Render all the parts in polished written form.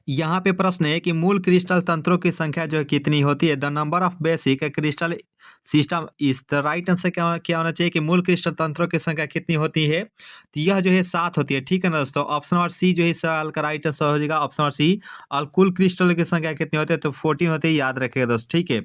यहाँ पे प्रश्न है कि मूल क्रिस्टल तंत्रों की संख्या जो है कितनी होती है। The number of basic crystal system is the right answer क्या क्या होना चाहिए कि मूल क्रिस्टल तंत्रों की संख्या कितनी होती है, तो यह जो है 7 होती है। ठीक है ना दोस्तों, ऑप्शन नंबर सी जो है इस सवाल का राइट आंसर हो जाएगा, ऑप्शन नंबर सी। और कुल क्रिस्टल की संख्या कितनी होती है, तो 14 होती है, याद रखिएगा दोस्तों। ठीक है,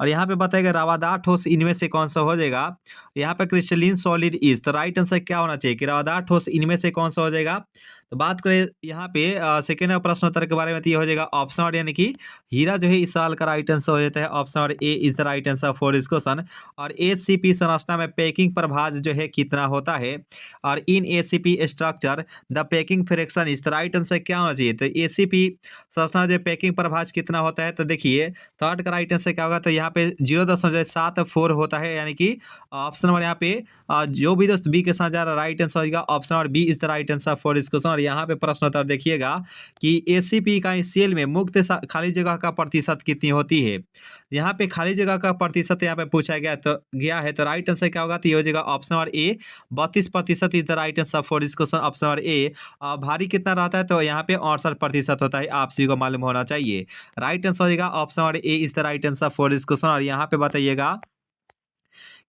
और यहाँ पे बताएगा रवादार ठोस इनमें से कौन सा हो जाएगा। यहाँ पे क्रिस्टलिन सॉलिड इज, तो राइट आंसर क्या होना चाहिए कि रवादार ठोस इनमें से कौन सा हो जाएगा। तो बात करें यहाँ पे सेकेंड प्रश्न उत्तर के बारे में, तो ये हो जाएगा ऑप्शन नंबर, यानी कि हीरा जो है इस सवाल का राइट आंसर हो जाता है। Option number A is the right answer for this question. और एचसीपी संरचना में पैकिंग प्रभाज जो है कितना होता है, और in HCP structure the packing fraction is the right answer क्या होना चाहिए। तो एचसीपी संरचना जो पैकिंग प्रभाज कितना होता है, तो देखिए थर्ड का राइट आंसर क्या होगा, तो यहाँ पे 0.74 होता है, यानी कि ऑप्शन नंबर यहाँ पे जो भी दोस्त बी के साथ जा रहा राइट आंसर होगा, option number B is the right answer for this question. और यहाँ पे प्रश्न उत्तर देखिएगा कि एसीपी का इस सेल में मुक्त खाली जगह का प्रतिशत कितनी होती है। यहाँ पे खाली जगह का प्रतिशत यहाँ पे पूछा गया है, तो राइट आंसर क्या होगा, तो ये हो जाएगा option number A 32% is the right answer for this question. Option number ए। भारी कितना रहता है, तो यहाँ पे 68% होता है, आप सभी को मालूम होना चाहिए। राइट आंसर हो जाएगा option number A is the right answer for this question. और यहाँ पे बताइएगा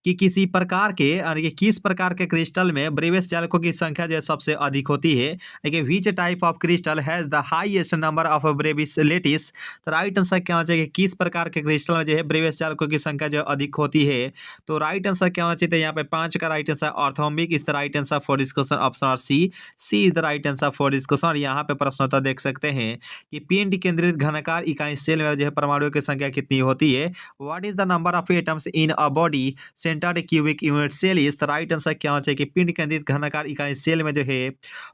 कि किसी प्रकार के और ये किस प्रकार के क्रिस्टल में ब्रेवियस चालकों की संख्या जो है सबसे अधिक होती है। देखिए which type of crystal has the highest number of Bravais lattice, तो राइट आंसर क्या होना चाहिए, किस प्रकार के क्रिस्टल में जो है ब्रेवियस चालकों की संख्या जो अधिक होती है। तो राइट आंसर क्या होना चाहिए, तो यहाँ पे 5 का right answer orthorhombic is the right answer for this question. Option और C is the right answer for this question. और यहाँ पे प्रश्न उत्तर देख सकते हैं कि पिंड केंद्रित घनाकार इकाई सेल में जो है परमाणुओं की संख्या कितनी होती है। What is the number of atoms in a body centred cubic unit cell is, तो राइट आंसर क्या होना चाहिए कि पिंड केंद्रित घनाकार इकाई सेल में जो है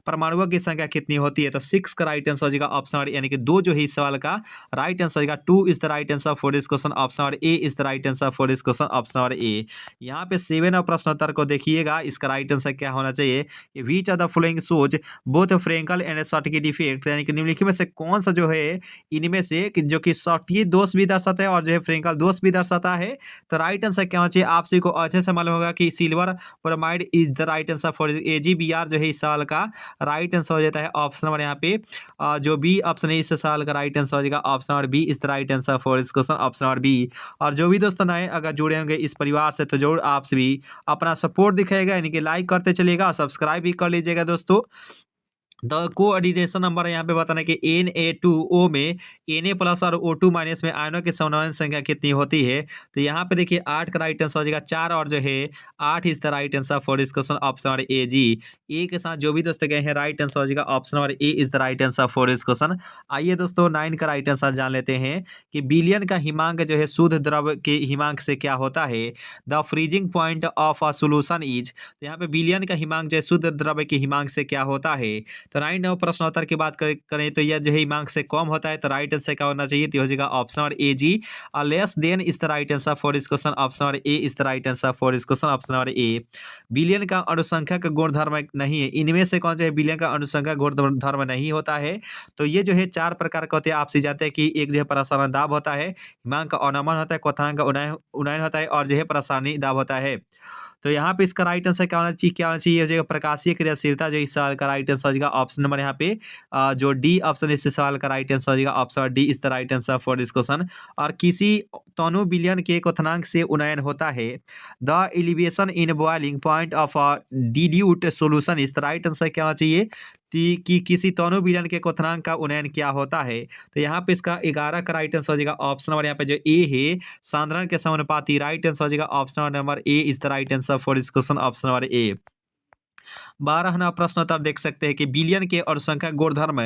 परमाणुओं की संख्या कितनी होती है। तो 6 का राइट आंसर हो जाएगा ऑप्शन नंबर, यानी कि 2 जो है इस सवाल का राइट आंसर होगा। 2 is the right answer for this question. Option number A is the right answer for this question. Option number ए। यहाँ पे 7 और प्रश्न उत्तर को देखिएगा, इसका राइट आंसर क्या होना चाहिए कि which of the following shows both Frenkel and Schottky defect, यानी कि निम्नलिखित में से कौन सा जो है इनमें से जो कि शॉर्टकी दोष भी दर्शाता है और जो है फ्रेंकल दोष भी दर्शाता है। तो राइट आंसर क्या होना चाहिए, आप सभी को अच्छे से मालूम होगा कि silver bromide is the right answer for AgBr जो है इस सवाल का राइट आंसर हो जाता है। ऑप्शन नंबर यहाँ पे जो बी ऑप्शन है इस सवाल का राइट आंसर हो जाएगा। Option number B is the right answer for इस क्वेश्चन। Option number B. और जो भी दोस्तों नए अगर जुड़े होंगे इस परिवार से, तो जरूर आप सभी अपना सपोर्ट दिखाएगा, यानी कि लाइक करते चलिएगा, सब्सक्राइब भी कर लीजिएगा दोस्तों। द कोऑर्डिनेशन नंबर यहाँ पे बताना कि Na2O में Na प्लस और O2 माइनस में आयनों की समन्वय संख्या कितनी होती है। तो यहाँ पे देखिए 8 का राइट आंसर हो जाएगा 4, और जो है 8 is the right answer for this question. Option number A जी। ए के साथ जो भी दोस्त गए हैं राइट आंसर हो जाएगा option number A is the right answer for this question. आइए दोस्तों 9 का राइट आंसर जान लेते हैं कि बिलियन का हिमांक जो है शुद्ध द्रव के हिमांक से क्या होता है। The freezing point of a solution is, तो यहाँ पे बिलियन का हिमांक जो है शुद्ध द्रव के हिमांक से क्या होता है। तो 9 प्रश्न उत्तर की बात करें तो यह जो है हिमांक से कम होता है, तो राइट आंसर क्या होना चाहिए, तो हो जाएगा ऑप्शन नंबर ए जी। और less than is the right answer for this question. Option number A is the right answer for this question. Option number A. Billion का अनुसंख्या का गुणधर्म नहीं है, इनमें से कौन सा है बिलियन का अनुसंख्या गुणधर्म नहीं होता है। तो ये जो है 4 प्रकार के होते हैं, आपसे जाते हैं कि एक जो है प्रसारण दाब होता है, हिमांक का अवनमन होता है, क्वथनांक का उन्नयन होता है, और जो है प्रसारणी दाब होता है। तो यहाँ पे इसका राइट आंसर क्या होना चाहिए, हो जाएगा प्रकाशीय क्रियाशीलता जो इस सवाल का राइट आंसर हो जाएगा। ऑप्शन नंबर यहाँ पे जो डी ऑप्शन इस सवाल का राइट आंसर हो जाएगा। Option D is the right answer for this question. और किसी तनु विलयन के क्वथनांक से उन्नयन होता है। The elevation in boiling point of dilute solution is the right answer क्या होना चाहिए कि किसी तनु विलयन के क्वथनांक का उन्नयन क्या होता है। तो यहाँ पे इसका 11 का राइट आंसर हो जाएगा। ऑप्शन नंबर यहाँ पे जो ए है सांद्रण के समानुपाती, राइट आंसर हो जाएगा। Option number A is the right answer for this question. Option number A. 12वां प्रश्न उत्तर देख सकते हैं कि बिलियन के और संख्या गुणधर्म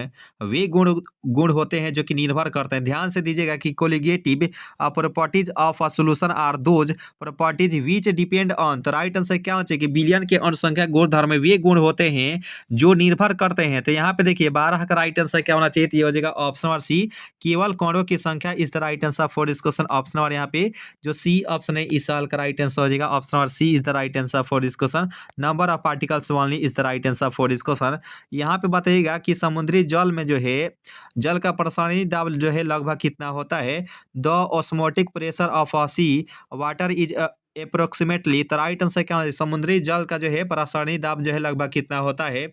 वे गुण होते हैं जो कि निर्भर करते हैं। ध्यान से दीजिएगा कि colligative properties of a solution are those properties which depend on, तो राइट आंसर क्या होना चाहिए कि बिलियन के अनुसंख्या गुणधर्म वे गुण होते हैं जो निर्भर करते हैं। तो यहाँ पे देखिए 12 का राइट आंसर क्या होना चाहिए, तो ये हो जाएगा ऑप्शन नंबर सी केवल कणों की संख्या is the right answer for this question. Option number यहाँ पे जो सी ऑप्शन है इस साल का राइट आंसर हो जाएगा। Option number C is the right answer for this question. Number of particles only is the right answer for this question. यहाँ पे बताइएगा कि समुद्री जल में जो है जल का प्रसारणी दाब जो है लगभग कितना होता है। The osmotic pressure of a sea water is approximately, तो राइट आंसर क्या है, समुद्री जल का जो है प्रसारणी दाब जो है लगभग कितना होता है।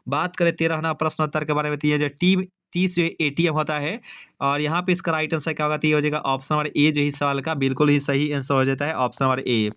बात करें 13वां प्रश्न उत्तर के बारे में, तो ये जो टी 30 जो एटीएम होता है। और यहाँ पे इसका राइट आंसर क्या होगा, तो ये हो जाएगा ऑप्शन नंबर ए जो इस सवाल का बिल्कुल ही सही आंसर हो जाता है, ऑप्शन नंबर ए।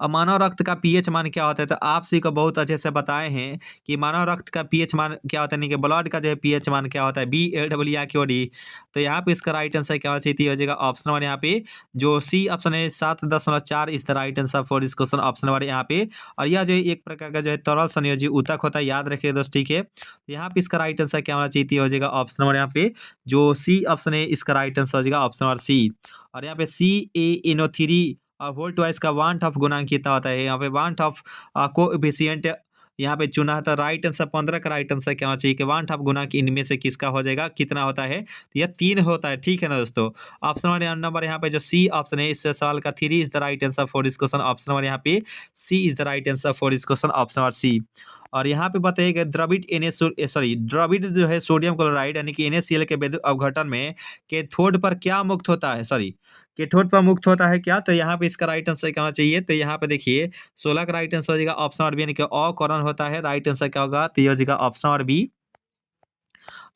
अब मानव रक्त का पीएच मान क्या होता है, तो आप सभी को बहुत अच्छे से बताए हैं कि मानव रक्त का पीएच मान क्या होता है, नहीं कि ब्लड का जो है पीएच मान क्या होता है, BADD। तो यहाँ पे इसका राइट आंसर क्या होना चाहिए, हो जाएगा ऑप्शन नंबर यहाँ पे जो सी ऑप्शन है 7.4 is the right answer for this question, option number यहाँ पे। और यह जो है एक प्रकार का जो है तरल संयोजी ऊतक होता है, याद रखिए दोस्त, ठीक है। तो यहाँ पे इसका राइट आंसर क्या होना चाहिए, हो जाएगा ऑप्शन नंबर यहाँ पे जो सी ऑप्शन है इसका राइट आंसर हो जाएगा ऑप्शन नंबर सी। और यहाँ पे CaNO3 वोल्ट वाइज का वांट ऑफ गुणांक कितना होता है, यहाँ पे वांट ऑफ कोएफिशिएंट यहाँ पे चुना था, राइट आंसर 15 का राइट आंसर क्या होना चाहिए कि वांट ऑफ गुणांक इनमें से किसका हो जाएगा, कितना होता है, तो यह 3 होता है, ठीक है ना दोस्तों। ऑप्शन नंबर यहाँ पे जो सी ऑप्शन है इस सवाल का 3 is the right answer for this question, option number यहाँ पे C is the right answer for this question, option number C. और यहाँ पे बताइएगा द्रविड जो है सोडियम क्लोराइड यानी कि NaCl के विद्युत अवघटन में कैथोड पर क्या मुक्त होता है, कैथोड पर मुक्त होता है क्या, तो यहाँ पे इसका राइट आंसर क्या होना चाहिए, तो यहाँ पे देखिए 16 का राइट आंसर हो जाएगा ऑप्शन नंबर बी यानी कि अकरण होता है, राइट आंसर क्या होगा, तो ये हो जाएगा ऑप्शन नंबर बी।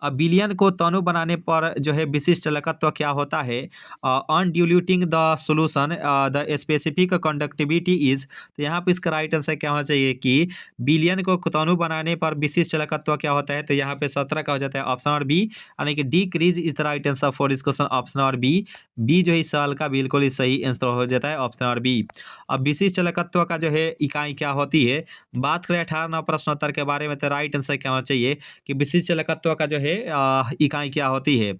अब विलयन को तनु बनाने पर जो है विशिष्ट चालकत्व क्या होता है, on diluting the solution the specific conductivity is, तो यहाँ पे इसका राइट आंसर क्या होना चाहिए कि विलयन को तनु बनाने पर विशिष्ट चालकत्व क्या होता है, तो यहाँ पे 17 का हो जाता है ऑप्शन नंबर बी यानी कि decrease is the right answer for this question, option number B जो है इस सवाल का बिल्कुल ही सही आंसर हो जाता है, ऑप्शन नंबर बी। अब विशिष्ट चालकत्व का जो है इकाई क्या होती है, बात करें 18 प्रश्नोत्तर के बारे में, तो राइट आंसर क्या होना चाहिए कि विशिष्ट चालकत्व का जो है इकाई क्या होती है,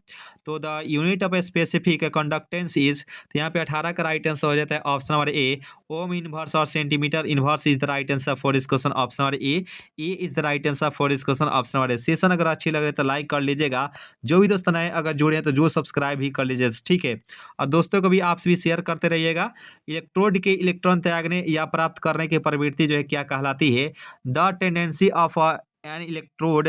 तो the unit of specific conductance is, तो यहाँ पे 18 का राइट आंसर हो जाता है option number A, ohm inverse और centimetre inverse is the right answer for this question, option number A is the right answer for this question, option number A. Session अगर अच्छी लग रही है तो लाइक कर लीजिएगा, जो भी दोस्त नए अगर जुड़े हैं तो जो सब्सक्राइब भी कर लीजिए, ठीक है। और दोस्तों को भी आप भी शेयर करते रहिएगा। इलेक्ट्रोड के इलेक्ट्रॉन त्यागने या प्राप्त करने की प्रवृत्ति जो है क्या कहलाती है, the tendency of an electrode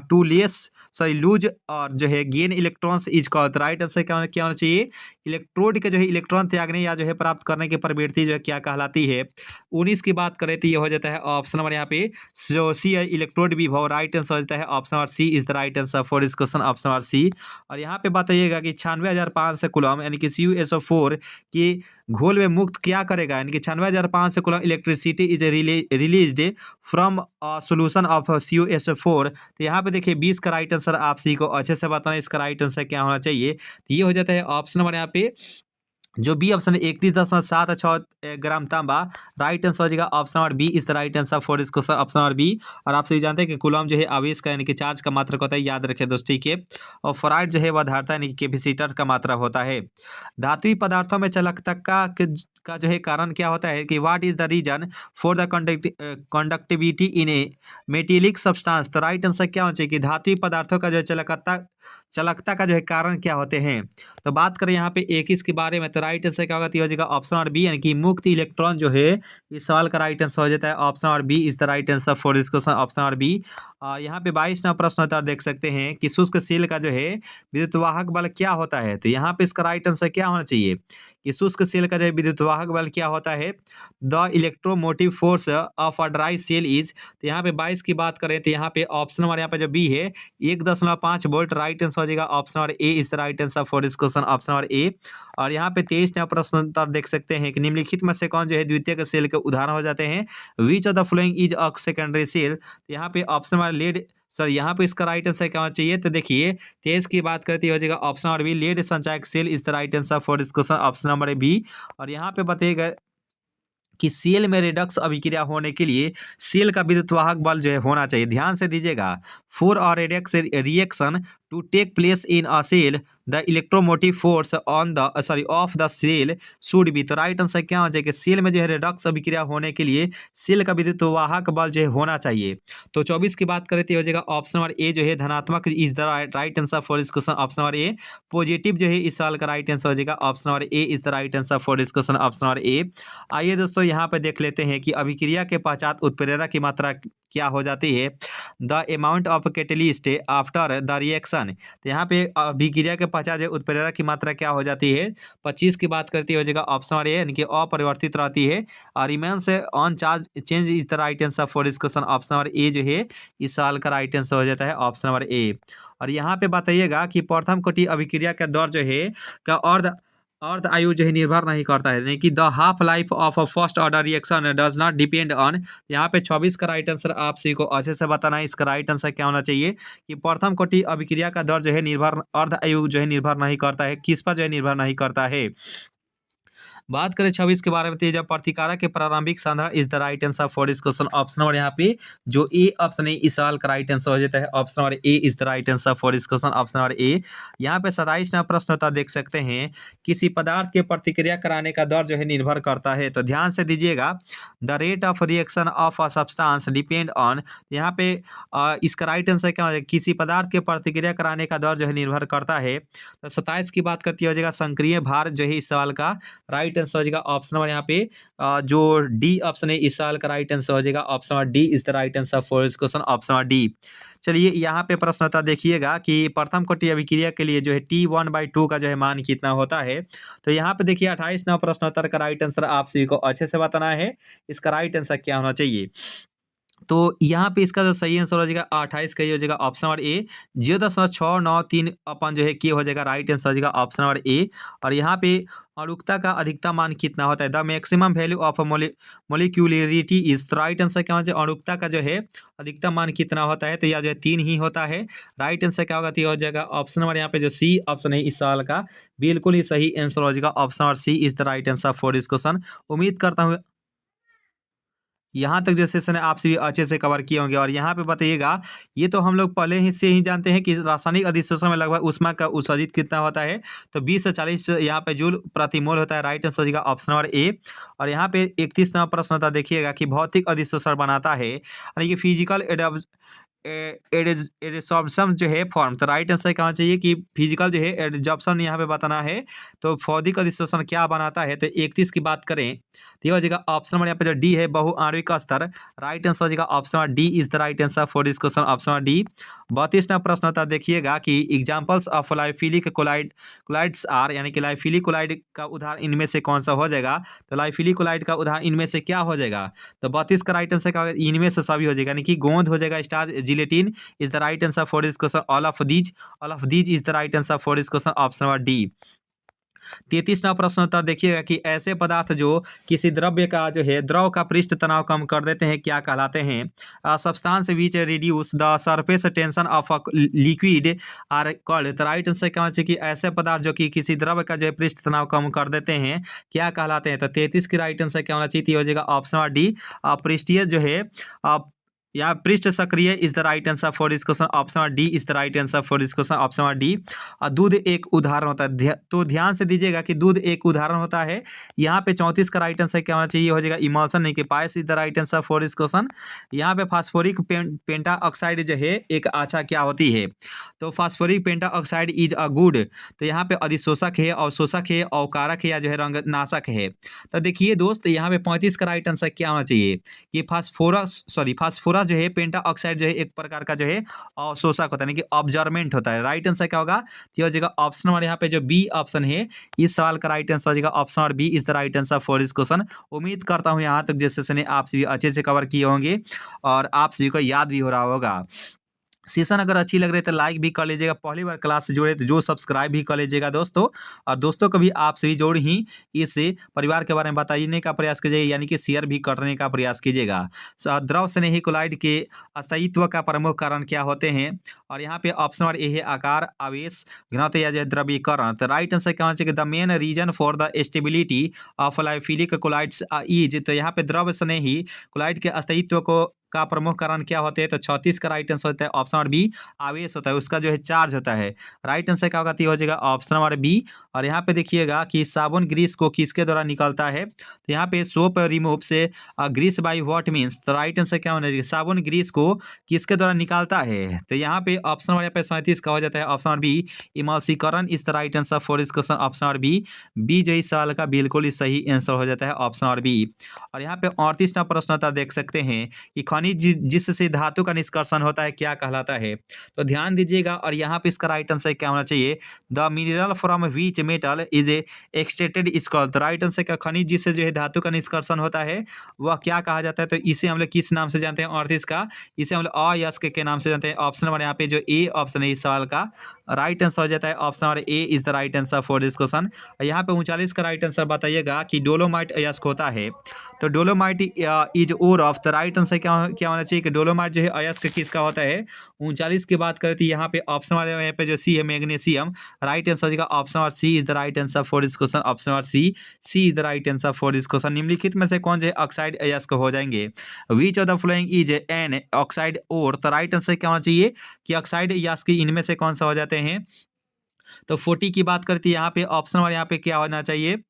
to lose और जो है gain electrons is called, right answer क्या होना चाहिए, इलेक्ट्रोड के जो है इलेक्ट्रॉन त्यागने या जो है प्राप्त करने की प्रवृत्ति जो है क्या कहलाती है। 19 की बात करें तो ये हो जाता है ऑप्शन नंबर यहाँ पे जो सी है इलेक्ट्रोड विभव, राइट आंसर हो जाता है option number C is the right answer for this question, option number C. और यहाँ पे बताइएगा कि 96,500 कूलम यानी कि CuSO4 की घोल में मुक्त क्या करेगा, यानी कि 96,500 coulomb electricity is released from solution of CuSO4। तो यहाँ पे देखिए 20 का राइट आंसर आप सी को अच्छे से बताना, इसका राइट आंसर क्या होना चाहिए, तो ये हो जाता है ऑप्शन नंबर यहाँ पे जो बी ऑप्शन है 31.76 ग्राम तांबा, राइट आंसर हो जाएगा option number B is the right answer for इसको ऑप्शन नंबर बी। और आप सभी जानते हैं कि कूलम जो है आवेश का यानी कि चार्ज का मात्रक होता है, याद रखें दोस्त, ठीक है। और फराइड जो है वह धारता यानी कि कैपेसिटर का मात्रा होता है। धातुई पदार्थों में चालकता का जो है कारण क्या होता है कि what is the reason for the conductivity in a metallic substance, तो राइट आंसर क्या होना चाहिए कि धातुई पदार्थों का जो है चालकता का जो है कारण क्या होते हैं। तो बात करें यहाँ पे 21 के बारे में, तो राइट आंसर क्या होगा, तो हो जाएगा ऑप्शन नंबर बी यानी कि मुक्त इलेक्ट्रॉन जो है इस सवाल का राइट आंसर हो जाता है option number B is the right answer for this question, option number B. यहाँ पे 22वां प्रश्न उत्तर देख सकते हैं कि शुष्क सेल का जो है विद्युतवाहक बल क्या होता है, तो यहाँ पे इसका राइट आंसर क्या होना चाहिए कि शुष्क सेल का जो है विद्युतवाहक बल क्या होता है, the electromotive force of a dry cell is. तो यहाँ पे 22 की बात करें तो यहाँ पे ऑप्शन नंबर यहाँ पे जो बी है 1.5 वोल्ट, राइट आंसर हो जाएगा option number A is the right answer for this question, option number ए। और यहाँ पे 23वां प्रश्न उत्तर देख सकते हैं कि निम्नलिखित में से कौन जो है द्वितीयक सेल के उदाहरण हो जाते हैं, which of the following is a secondary cell. तो यहाँ पे ऑप्शन नंबर यहाँ पे इसका राइट आंसर क्या होना चाहिए, तो देखिए 23 की बात करते हो जाएगा ऑप्शन नंबर बी लेड संचायक cell is the right answer for this question, option number B. और यहाँ पे बताइएगा कि सेल में रिडक्स अभिक्रिया होने के लिए सेल का विद्युतवाहक बल जो है होना चाहिए, ध्यान से दीजिएगा। For a redox reaction to take place in a cell the electromotive force on the of the cell should be. तो राइट आंसर क्या हो जाएगा, सेल में जो है रिडक्स अभिक्रिया होने के लिए सेल का विद्युतवाहक बल जो है होना चाहिए। तो 24 की बात करें तो हो जाएगा ऑप्शन नंबर ए जो है धनात्मक is the right answer for this question, option number A. Positive जो है इस साल का राइट आंसर हो जाएगा option number A is the right answer for this question, option number ए। आइए दोस्तों यहाँ पे देख लेते हैं कि अभिक्रिया के पश्चात उत्प्रेरक की मात्रा क्या हो जाती है? The amount of catalyst after the reaction. तो यहाँ पे अभिक्रिया के पश्चात जो उत्प्रेरक की मात्रा क्या हो जाती है? 25 की बात करती हो जाएगा ऑप्शन नंबर ए, यानी कि अपरिवर्तित रहती है। और remains on charge change is the right answer for this question. Option number A जो है इस सवाल का राइट आंसर हो जाता है ऑप्शन नंबर ए। और यहाँ पे बताइएगा कि प्रथम कोटि अभिक्रिया का दर जो है का अर्ध आयु जो है निर्भर नहीं करता है, यानी कि the half life of a first order reaction does not depend on. यहाँ पे 24 का राइट आंसर आप सभी को अच्छे से बताना है। इसका राइट आंसर क्या होना चाहिए कि प्रथम कोटि अभिक्रिया का दर जो है निर्भर अर्ध आयु जो है निर्भर नहीं करता है। किस पर जो है निर्भर नहीं करता है? बात करें 26 के बारे में, तो जब प्रतिकारक के प्रारंभिक सांद्रता is the right answer for this question. Option number यहाँ पे जो ए ऑप्शन है इस सवाल का राइट आंसर हो जाता है। Option number A is the right answer for this question. Option number ए। यहाँ पे 27 नंबर प्रश्न होता देख सकते हैं, किसी पदार्थ के प्रतिक्रिया कराने का दर जो है निर्भर करता है। तो ध्यान से दीजिएगा, the rate of reaction of a substance depend on. यहाँ पे इसका राइट आंसर क्या है? किसी पदार्थ के प्रतिक्रिया कराने का दर जो है निर्भर करता है। तो 27 की बात करती हो जाएगा संक्रिय भार जो है इस सवाल का राइट आंसर हो जाएगा ऑप्शन नंबर यहाँ पे जो डी ऑप्शन है इस साल का राइट आंसर हो जाएगा option number D is the right answer for this question. Option number D. चलिए यहाँ पे प्रश्न होता देखिएगा कि प्रथम कोटि अभिक्रिया के लिए जो है T1/2 का जो है मान कितना होता है। तो यहाँ पे देखिए 28 नंबर प्रश्नोत्तर का राइट आंसर आप सभी को अच्छे से बताना है। इसका राइट आंसर क्या होना चाहिए? तो यहाँ पे इसका जो सही आंसर हो जाएगा 28 का ही हो जाएगा ऑप्शन नंबर ए। 0.693 अपन जो है के हो जाएगा राइट आंसर हो जाएगा ऑप्शन नंबर ए। और यहाँ पे अणुकता का अधिकतम मान कितना होता है? The maximum value of molecularity is right answer क्या होना चाहिए? अणुकता का जो है अधिकतम मान कितना होता है? तो यह जो है 3 ही होता है। राइट आंसर क्या होगा? तो हो जाएगा ऑप्शन नंबर यहाँ पे जो सी ऑप्शन है इस सवाल का बिल्कुल ही सही आंसर हो जाएगा। Option number C is the right answer for this question. उम्मीद करता हूँ यहाँ तक जो सेशन है आप सभी अच्छे से कवर किए होंगे। और यहाँ पे बताइएगा, ये तो हम लोग पहले ही से ही जानते हैं कि रासायनिक अधिशोषण में लगभग ऊष्मा का उत्सर्जित कितना होता है। तो 20 से 40 यहाँ पे जूल प्रति मोल होता है। राइट आंसर हो जाएगा ऑप्शन नंबर ए। और यहाँ पे 31 नंबर प्रश्न होता है देखिएगा कि भौतिक अधिशोषण बनाता है, यानी कि फिजिकल एडजॉर्प्शन जो है फॉर्म। तो राइट आंसर क्या होना चाहिए कि फिजिकल जो है एडजॉर्प्शन यहाँ पे बताना है। तो भौतिक अधिशोषण क्या बनाता है? तो 31 की बात करें तो ये हो जाएगा ऑप्शन नंबर यहाँ पे जो डी है बहुआण्विक स्तर। राइट आंसर हो जाएगा option number D is the right answer for this question. Option number D. 32 number प्रश्न होता है देखिएगा कि examples of lyophilic colloids are, यानी कि लाइफिलिक कोलाइड का उदाहरण इनमें से कौन सा हो जाएगा? तो लाइफिलिक कोलाइड का उदाहरण इनमें से क्या हो जाएगा? तो 32 का राइट आंसर क्या होगा? इनमें से सभी हो जाएगा, यानी कि गोंद हो जाएगा, starch, gelatin is the right answer for this question. All of these is the right answer for this question. Option number D. 33वां प्रश्न उत्तर देखिएगा कि ऐसे पदार्थ जो किसी द्रव्य का जो है द्रव का पृष्ठ तनाव कम कर देते हैं क्या कहलाते हैं? Substance which reduce the surface tension of a liquid are called. तो राइट आंसर क्या होना चाहिए कि ऐसे पदार्थ जो कि किसी द्रव्य का जो है पृष्ठ तनाव कम कर देते हैं क्या कहलाते हैं? तो 33 की राइट आंसर क्या होना चाहिए? तो हो जाएगा ऑप्शन नंबर डी पृष्ठीय जो है या पृष्ठ सक्रिय is the right answer for this question. Option number D is the right answer for this question. Option number D. दूध एक उदाहरण होता है, तो ध्यान से दीजिएगा कि दूध एक उदाहरण होता है। यहाँ पे 34 का राइट आंसर क्या होना चाहिए? हो जाएगा इमल्शन, नहीं कि पायस is the right answer for this question. यहाँ पे फास्फोरिक पेंटा ऑक्साइड जो है एक अच्छा क्या होती है? तो phosphoric penta oxide is a good. तो यहाँ पे अधिशोषक है, अवशोषक है, अवकारक है या जो है रंगनाशक है। तो देखिए दोस्त, यहाँ पे 35 का राइट आंसर क्या होना चाहिए कि फास्फोरस जो है पेंटा ऑक्साइड जो है एक प्रकार का जो है अवशोषक होता है, यानी कि ऑब्जर्मेंट होता है। राइट आंसर क्या होगा? तो हो जाएगा ऑप्शन नंबर यहाँ पे जो बी ऑप्शन है इस सवाल का राइट आंसर हो जाएगा option number B is the right answer for this question. उम्मीद करता हूँ यहाँ तक जिस सेशन आप सभी अच्छे से कवर किए होंगे और आप सभी को याद भी हो रहा होगा। सेशन अगर अच्छी लग रही है तो लाइक भी कर लीजिएगा, पहली बार क्लास से जुड़े तो जो सब्सक्राइब भी कर लीजिएगा दोस्तों। और दोस्तों को भी आप सभी जोड़ ही इस परिवार के बारे में बताने का प्रयास कीजिएगा, यानी कि शेयर भी करने का प्रयास कीजिएगा। द्रव स्नेही कोलाइड के स्थायित्व का प्रमुख कारण क्या होते हैं? और यहाँ पे ऑप्शन नंबर ए है आकार, आवेश, घनत्व या जो द्रवीकरण। तो राइट आंसर क्या होना चाहिए? The main reason for the stability of lyophilic colloids is. तो यहाँ पे द्रव स्नेही कोलाइड के स्थायित्व को का प्रमुख कारण क्या होते हैं? तो 36 का राइट आंसर होता है ऑप्शन नंबर बी आवेश होता है, उसका जो है चार्ज होता है। राइट आंसर क्या होगा? तो हो जाएगा ऑप्शन नंबर बी। और यहाँ पे देखिएगा कि साबुन ग्रीस को किसके द्वारा निकलता है? तो यहाँ पे सोप रिमूव से ग्रीस बाई व्हाट मीन्स। तो राइट आंसर क्या होना चाहिए? साबुन ग्रीस को किसके द्वारा निकालता है? तो यहाँ पे ऑप्शन नंबर यहाँ पे 37 का हो जाता है ऑप्शन नंबर बी इमल्सीकरण is the right answer for this question. Option number B जो इस सवाल का बिल्कुल ही सही आंसर हो जाता है ऑप्शन नंबर बी। और यहाँ पे 38वां प्रश्न देख सकते हैं कि खनिज जिससे धातु का निष्कर्षण होता है क्या कहलाता है? तो ध्यान दीजिएगा और यहाँ पे इसका राइट आंसर क्या होना चाहिए? The mineral from which metal is a extracted is called. तो राइट आंसर का खनिज जिससे जो है धातु का निष्कर्षण होता है वह क्या कहा जाता है? तो इसे हम लोग किस नाम से जानते हैं? और इसका इसे हम लोग अयस्क के नाम से जानते हैं। ऑप्शन नंबर यहाँ पे जो ए ऑप्शन है इस सवाल का राइट आंसर हो जाता है। Option number A is the right answer for this question. यहाँ पे 39 का राइट आंसर बताइएगा कि डोलोमाइट अयस्क होता है। तो dolomite is ore of the right answer क्या क्या होना चाहिए कि डोलोमाइट जो है अयस्क किसका होता है? 39 की बात करें तो यहाँ पे ऑप्शन नंबर यहाँ पे जो सी है मैग्नीशियम। राइट आंसर हो जाएगा option number C is the right answer for this question. Option number C is the right answer for this question. निम्नलिखित में से कौन जो है ऑक्साइड अयस्क हो जाएंगे? Which of the following is an oxide ore. तो राइट आंसर क्या होना चाहिए कि ऑक्साइड अयस्क इनमें से कौन सा हो जाते हैं? तो 40 की बात करती है यहाँ पे ऑप्शन नंबर यहाँ पे क्या होना चाहिए?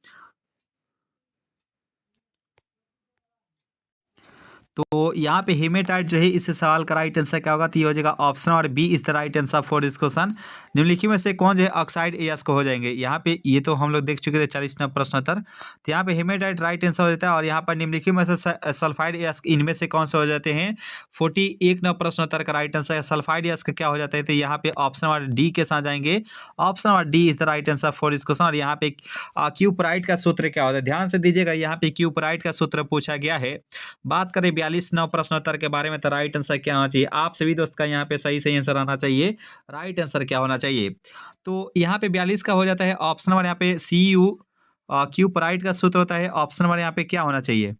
तो यहाँ पे हेमेटाइट जो है इस सवाल का राइट आंसर क्या होगा? तो ये हो जाएगा ऑप्शन और B is the right answer for this question. निम्नलिखित में से कौन जो है ऑक्साइड अयस्क हो जाएंगे? यहाँ पे ये तो हम लोग देख चुके थे 40 नंबर प्रश्न उत्तर। तो यहाँ पे हेमेटाइट राइट आंसर हो जाता है और यहाँ पर निम्नलिखित में से सल्फाइड अयस्क इनमें से कौन से हो जाते हैं? 41 नंबर प्रश्न उत्तर का राइट आंसर है सल्फाइड अयस्क क्या हो जाता है? तो यहाँ पे ऑप्शन नंबर डी के साथ जाएंगे। Option number D is the right answer for this question. और यहाँ पे क्यूपराइट का सूत्र क्या होता है? ध्यान से दीजिएगा, यहाँ पे क्यूपराइट का सूत्र पूछा गया है। बात करें 42 नौ प्रश्न उत्तर के बारे में तो राइट आंसर क्या होना चाहिए? आप सभी दोस्त का यहाँ पे सही आंसर आना चाहिए। राइट आंसर क्या होना चाहिए? तो यहाँ पे 42 का हो जाता है ऑप्शन नंबर यहाँ पे सी यू क्यूपराइट का सूत्र होता है। ऑप्शन नंबर यहाँ पे क्या होना चाहिए?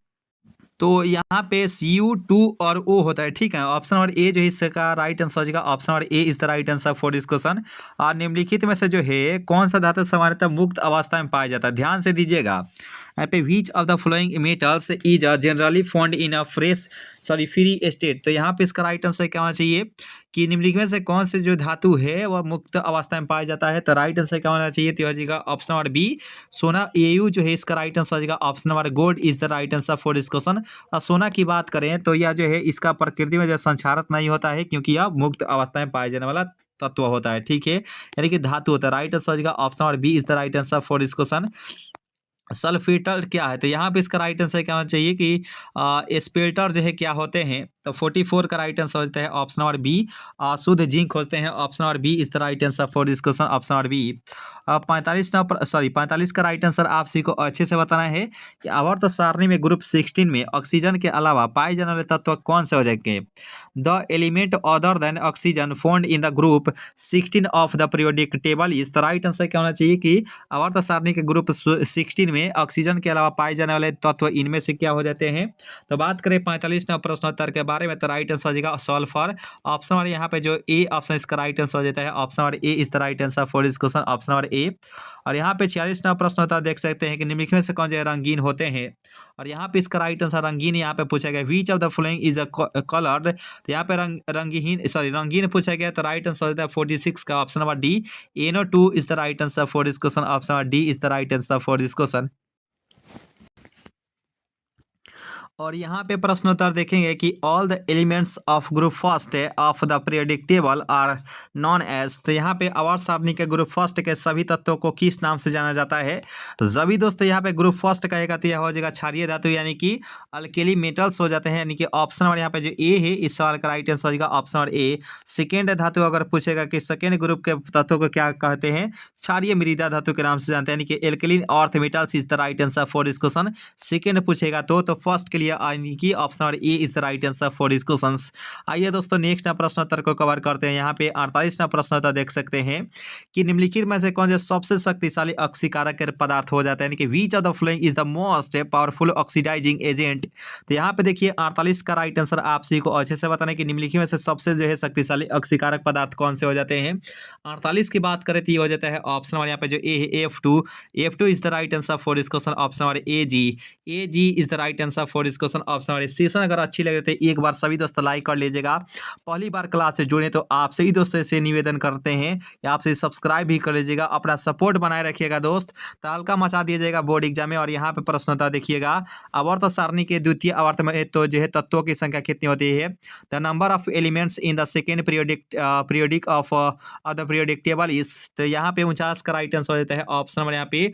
तो यहाँ पे Cu2 और O होता है, ठीक है। ऑप्शन नंबर ए जो है इसका राइट आंसर हो जाएगा। Option number A is the right answer for this question. और निम्नलिखित में से जो है कौन सा धातु सामान्यतः मुक्त अवस्था में पाया जाता है? ध्यान से दीजिएगा। यहाँ पे विच of the following metals is generally found in a free state. तो यहाँ पे इसका राइट आंसर क्या होना चाहिए कि निम्नलिखित में से कौन से जो धातु है वह मुक्त अवस्था में पाया जाता है? तो राइट आंसर क्या होना चाहिए? तो हो जाएगा ऑप्शन नंबर बी सोना। एयू जो है इसका राइट आंसर हो जाएगा। Option number gold is the right answer for this question. सोना की बात करें तो यह जो है इसका प्रकृति में जो संक्षारक नहीं होता है क्योंकि यह मुक्त अवस्था में पाया जाने वाला तत्व होता है, ठीक है, यानी कि धातु होता है। राइट आंसर हो जाएगा option number B is the right answer for this question. सल्फेटर क्या है? तो यहाँ पे इसका राइट आंसर क्या होना चाहिए कि स्पेल्टर जो है क्या होते हैं? तो 44 का राइट आंसर होता है ऑप्शन नंबर बी शुद्ध जिंक होते हैं। Option number B is the right answer for this question. Option number B 45 का राइट आंसर आप सभी को अच्छे से बताना है कि आवर्त सारणी में ग्रुप 16 में ऑक्सीजन के अलावा पाए जाने वाले तत्व कौन से हो जाएंगे? The element other than oxygen found in the group 16 of the periodic table is. तो राइट आंसर क्या होना चाहिए कि आवर्त सारणी के ग्रुप 16 में ऑक्सीजन के अलावा पाए जाने वाले तत्व इनमें से क्या हो जाते हैं? तो बात करें 45 नंबर प्रश्नोत्तर के बारे में तो राइट आंसर हो जाएगा सल्फर। ऑप्शन नंबर यहाँ पे जो ए ऑप्शन इसका राइट आंसर हो जाता है। Option number A is the right answer for this question. Option number ए। और यहाँ पे 46 नंबर प्रश्न होता है, देख सकते हैं कि निम्नलिखित में से कौन जो रंगीन होते हैं? और यहाँ पे इसका राइट आंसर रंगीन यहाँ पे पूछा गया। विच of the following is a coloured. तो यहाँ पे रंगीन पूछा गया तो राइट आंसर होता है 46 का option number D NO2 is the right answer for this question. Option number D is the right answer for this question. और यहाँ पे प्रश्नोत्तर देखेंगे कि all the elements of group first of the periodic table are known as. तो यहाँ पे आवर्त सारणी के ग्रुप फर्स्ट के सभी तत्वों को किस नाम से जाना जाता है? तो सभी दोस्तों यहाँ पे ग्रुप फर्स्ट कहेगा तो यह हो जाएगा क्षारीय धातु यानी कि अल्केली मेटल्स हो जाते हैं। यानी कि ऑप्शन नंबर यहाँ पे जो ए है इस सवाल का राइट आंसर हो जाएगा ऑप्शन नंबर ए। सेकेंड धातु अगर पूछेगा कि सेकेंड ग्रुप के तत्वों को क्या कहते हैं? क्षारीय मृदा धातु के नाम से जानते हैं, यानी कि alkaline earth metals is the right answer for this question. Second पूछेगा तो फर्स्ट के लिए यानी कि option number A is the right answer for this question. आइए दोस्तों नेक्स्ट प्रश्न उत्तर को कवर करते हैं। यहाँ पे 48वां प्रश्न उत्तर देख सकते हैं कि निम्नलिखित में से कौन जो सबसे शक्तिशाली ऑक्सीकारक पदार्थ हो जाता है? यानी कि which of the following is the most powerful oxidising agent. तो यहाँ पे देखिए 48 का राइट आंसर आप सभी को अच्छे से बताना है कि निम्नलिखित में से सबसे जो है शक्तिशाली ऑक्सीकारक पदार्थ कौन से हो जाते हैं? 48 की बात करें तो ये हो जाता है ऑप्शन नंबर यहाँ पे जो ए है F2 is the right answer for this question. Option number AG is the right answer for this question. Option number session अगर अच्छी लगे तो एक बार सभी दोस्त लाइक कर लीजिएगा। पहली बार क्लास से जुड़े तो आप सभी दोस्तों से निवेदन करते हैं या आपसे सब्सक्राइब भी कर लीजिएगा। अपना सपोर्ट बनाए रखिएगा दोस्त, तहलका मचा दीजिएगा बोर्ड एग्जाम में। और यहाँ पे प्रश्नोत्तर देखिए आवर्त सारणी के द्वितीय आवर्त में तो जो है तत्वों की संख्या कितनी होती है? The number of elements in the second periodic of the periodic table is. तो यहाँ पे 49 का राइट आंसर हो जाता है ऑप्शन नंबर यहाँ पे